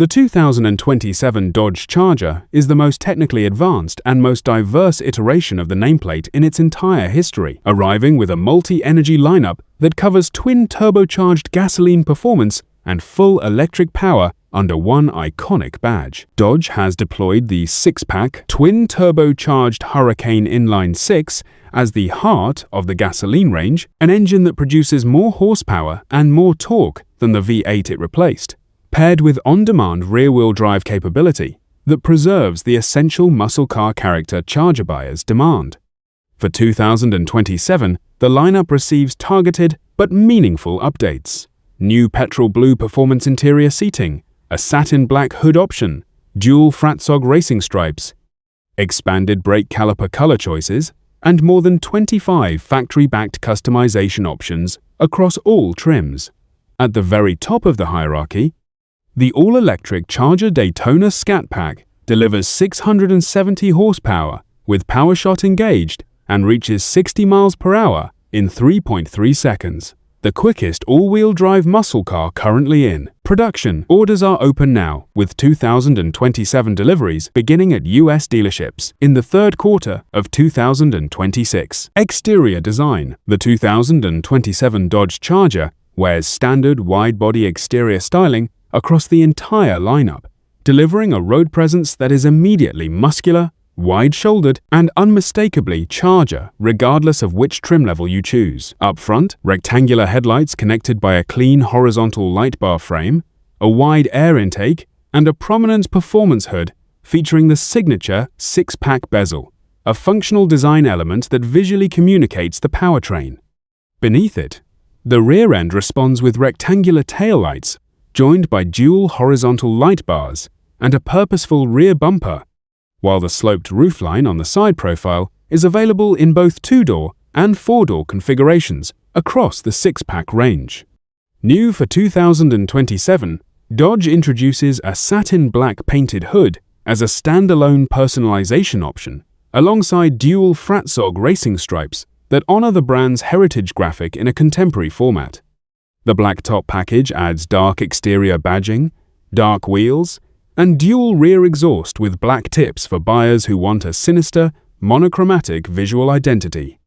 The 2027 Dodge Charger is the most technically advanced and most diverse iteration of the nameplate in its entire history, arriving with a multi-energy lineup that covers twin-turbocharged gasoline performance and full electric power under one iconic badge. Dodge has deployed the Sixpack twin-turbocharged Hurricane inline-six as the heart of the gasoline range, an engine that produces more horsepower and more torque than the V8 it replaced, paired with on-demand rear-wheel drive capability that preserves the essential muscle car character Charger buyers demand. For 2027, the lineup receives targeted but meaningful updates. New petrol blue performance interior seating, a satin black hood option, dual Fratzog racing stripes, expanded brake caliper color choices, and more than 25 factory-backed customization options across all trims. At the very top of the hierarchy, the all-electric Charger Daytona Scat Pack delivers 670 horsepower with PowerShot engaged and reaches 60 miles per hour in 3.3 seconds. The quickest all-wheel drive muscle car currently in production. Orders are open now, with 2027 deliveries beginning at US dealerships in the third quarter of 2026. Exterior design. The 2027 Dodge Charger wears standard wide-body exterior styling across the entire lineup, delivering a road presence that is immediately muscular, wide-shouldered, and unmistakably Charger, regardless of which trim level you choose. Up front, rectangular headlights connected by a clean horizontal light bar frame, a wide air intake, and a prominent performance hood featuring the signature six-pack bezel, a functional design element that visually communicates the powertrain. Beneath it, the rear end responds with rectangular taillights joined by dual horizontal light bars and a purposeful rear bumper, while the sloped roofline on the side profile is available in both two-door and four-door configurations across the six-pack range. New for 2027, Dodge introduces a satin black painted hood as a standalone personalization option, alongside dual Fratzog racing stripes that honor the brand's heritage graphic in a contemporary format. The black top package adds dark exterior badging, dark wheels, and dual rear exhaust with black tips for buyers who want a sinister, monochromatic visual identity.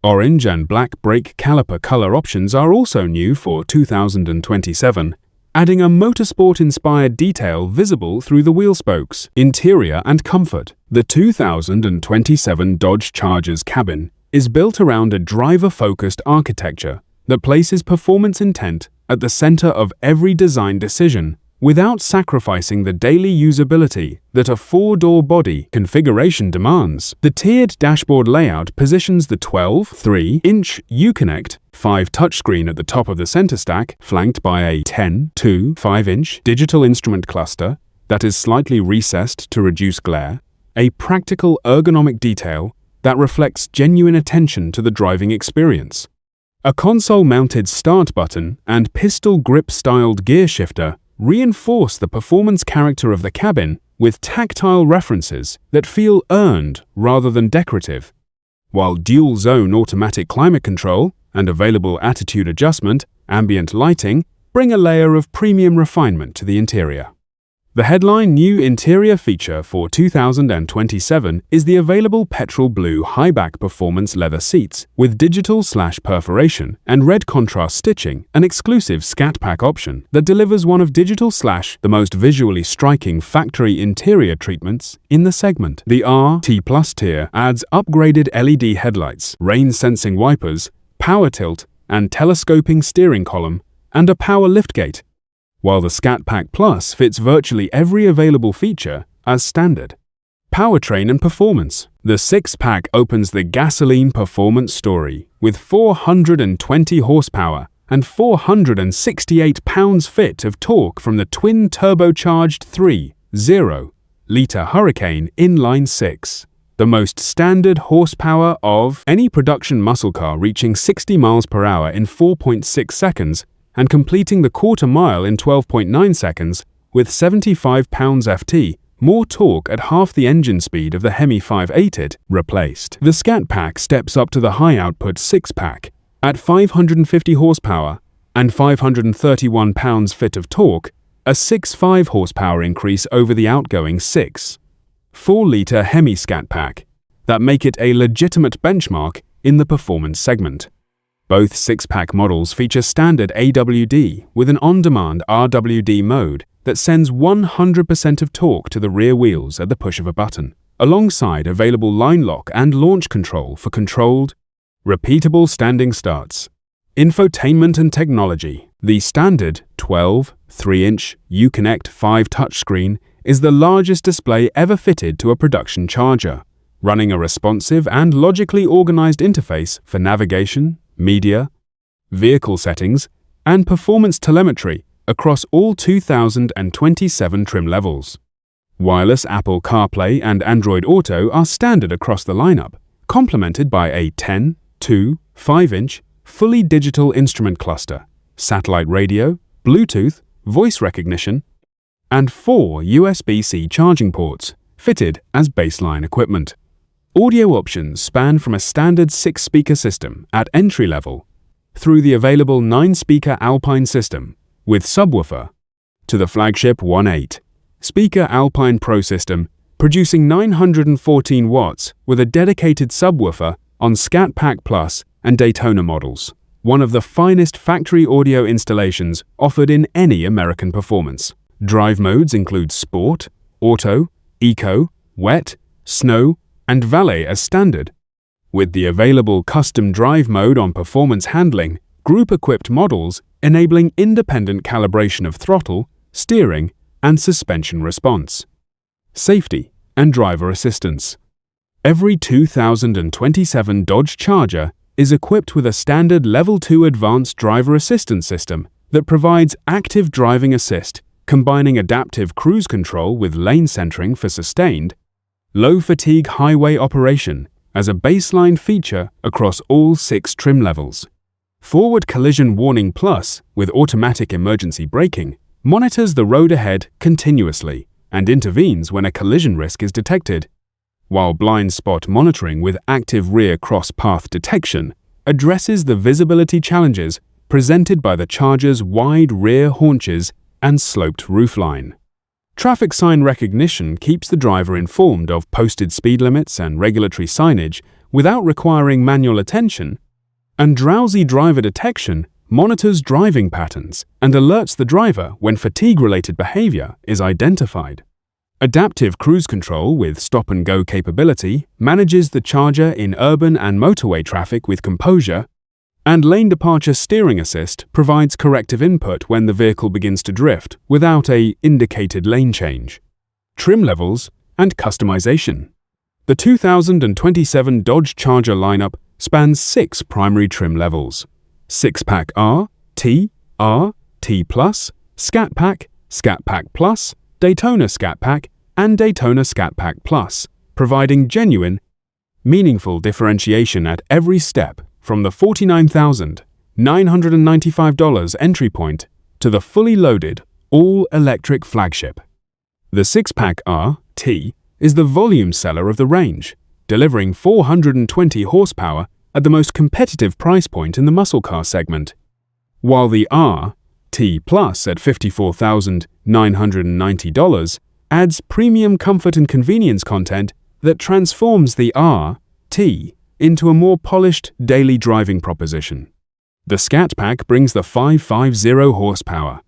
Orange and black brake caliper color options are also new for 2027, adding a motorsport-inspired detail visible through the wheel spokes. Interior and comfort. The 2027 Dodge Charger's cabin is built around a driver-focused architecture that places performance intent at the center of every design decision without sacrificing the daily usability that a four-door body configuration demands. The tiered dashboard layout positions the 12.3-inch Uconnect 5 touchscreen at the top of the center stack, flanked by a 10.25-inch digital instrument cluster that is slightly recessed to reduce glare, a practical ergonomic detail that reflects genuine attention to the driving experience. A console-mounted start button and pistol grip-styled gear shifter reinforce the performance character of the cabin with tactile references that feel earned rather than decorative, while dual-zone automatic climate control and available attitude adjustment, ambient lighting bring a layer of premium refinement to the interior. The headline new interior feature for 2027 is the available petrol blue high-back performance leather seats with digital/perforation and red contrast stitching, an exclusive Scat Pack option that delivers one of the most visually striking factory interior treatments in the segment. The RT+ tier adds upgraded LED headlights, rain-sensing wipers, power tilt and telescoping steering column, and a power liftgate, while the Scat Pack Plus fits virtually every available feature as standard. Powertrain and performance. The Sixpack opens the gasoline performance story with 420 horsepower and 468 pounds-feet of torque from the twin-turbocharged 3.0-liter Hurricane inline-six, the most standard horsepower of any production muscle car, reaching 60 miles per hour in 4.6 seconds and completing the quarter mile in 12.9 seconds with 75 pounds-ft, more torque at half the engine speed of the Hemi 5.8 replaced. The Scat Pack steps up to the high-output Six-Pack at 550 horsepower and 531 pounds-feet of torque a 6.5 horsepower increase over the outgoing 6. 4-liter Hemi Scat Pack that make it a legitimate benchmark in the performance segment. Both 6-pack models feature standard AWD with an on-demand RWD mode that sends 100% of torque to the rear wheels at the push of a button, alongside available line lock and launch control for controlled, repeatable standing starts. Infotainment and technology. The standard 12 3-inch Uconnect 5 touchscreen is the largest display ever fitted to a production charger, running a responsive and logically organized interface for navigation, media, vehicle settings, and performance telemetry across all 2027 trim levels. Wireless Apple CarPlay and Android Auto are standard across the lineup, complemented by a 10, 2, 5-inch, fully digital instrument cluster, satellite radio, Bluetooth, voice recognition, and 4 USB-C charging ports, fitted as baseline equipment. Audio options span from a standard 6-speaker system at entry level through the available 9-speaker Alpine system with subwoofer to the flagship 1.8-speaker Alpine Pro system producing 914 watts with a dedicated subwoofer on Scat Pack Plus and Daytona models, one of the finest factory audio installations offered in any American performance. Drive modes include Sport, Auto, Eco, Wet, Snow, and Valet as standard. With the available custom drive mode on performance handling, group-equipped models enabling independent calibration of throttle, steering, and suspension response. Safety and driver assistance. Every 2027 Dodge Charger is equipped with a standard Level 2 Advanced Driver Assistance System that provides active driving assist, combining adaptive cruise control with lane centering for sustained, low-fatigue highway operation as a baseline feature across all 6 trim levels. Forward Collision Warning Plus with automatic emergency braking monitors the road ahead continuously and intervenes when a collision risk is detected, while Blind Spot Monitoring with active rear cross-path detection addresses the visibility challenges presented by the Charger's wide rear haunches and sloped roofline. Traffic sign recognition keeps the driver informed of posted speed limits and regulatory signage without requiring manual attention, and Drowsy Driver Detection monitors driving patterns and alerts the driver when fatigue-related behavior is identified. Adaptive Cruise Control with stop-and-go capability manages the Charger in urban and motorway traffic with composure, and Lane Departure Steering Assist provides corrective input when the vehicle begins to drift without an indicated lane change. Trim levels and customization. The 2027 Dodge Charger lineup spans 6 primary trim levels: 6-pack R, T, T+, Scat Pack, Scat Pack Plus, Daytona Scat Pack, and Daytona Scat Pack Plus, providing genuine, meaningful differentiation at every step from the $49,995 entry point to the fully loaded, all-electric flagship. The 6-pack R/T is the volume seller of the range, delivering 420 horsepower at the most competitive price point in the muscle car segment, while the R/T Plus at $54,990 adds premium comfort and convenience content that transforms the R/T into a more polished daily driving proposition. The Scat Pack brings the 550 horsepower,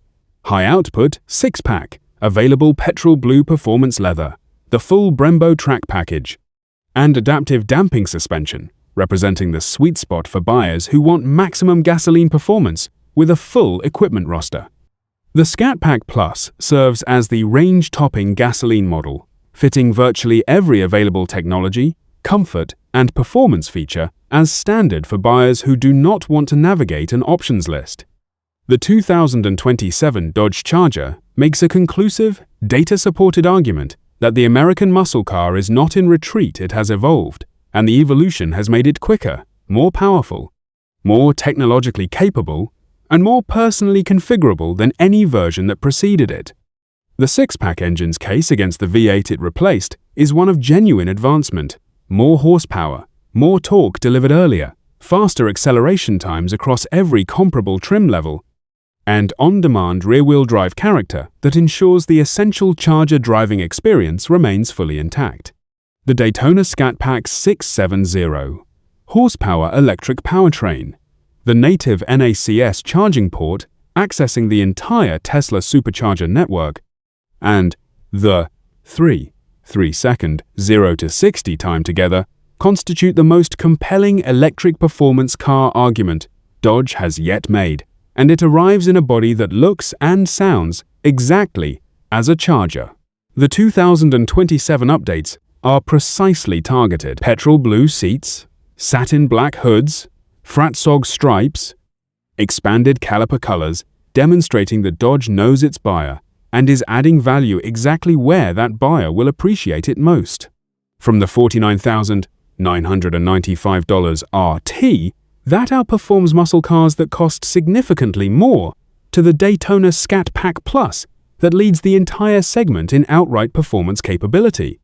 high-output 6-pack, available petrol blue performance leather, the full Brembo track package, and adaptive damping suspension, representing the sweet spot for buyers who want maximum gasoline performance with a full equipment roster. The Scat Pack Plus serves as the range-topping gasoline model, fitting virtually every available technology, comfort, and performance feature as standard for buyers who do not want to navigate an options list. The 2027 Dodge Charger makes a conclusive, data-supported argument that the American muscle car is not in retreat, it has evolved, and the evolution has made it quicker, more powerful, more technologically capable, and more personally configurable than any version that preceded it. The 6-pack engine's case against the V8 it replaced is one of genuine advancement: more horsepower, more torque delivered earlier, faster acceleration times across every comparable trim level, and on-demand rear-wheel drive character that ensures the essential Charger driving experience remains fully intact. The Daytona Scat Pack 670 horsepower electric powertrain, the native NACS charging port accessing the entire Tesla Supercharger network, and the 3-second 0 to 60 time together constitute the most compelling electric performance car argument Dodge has yet made, and it arrives in a body that looks and sounds exactly as a Charger. The 2027 updates are precisely targeted: petrol blue seats, satin black hoods, fratsog stripes, expanded caliper colors, demonstrating that Dodge knows its buyer and is adding value exactly where that buyer will appreciate it most. From the $49,995 RT that outperforms muscle cars that cost significantly more, to the Daytona Scat Pack Plus that leads the entire segment in outright performance capability.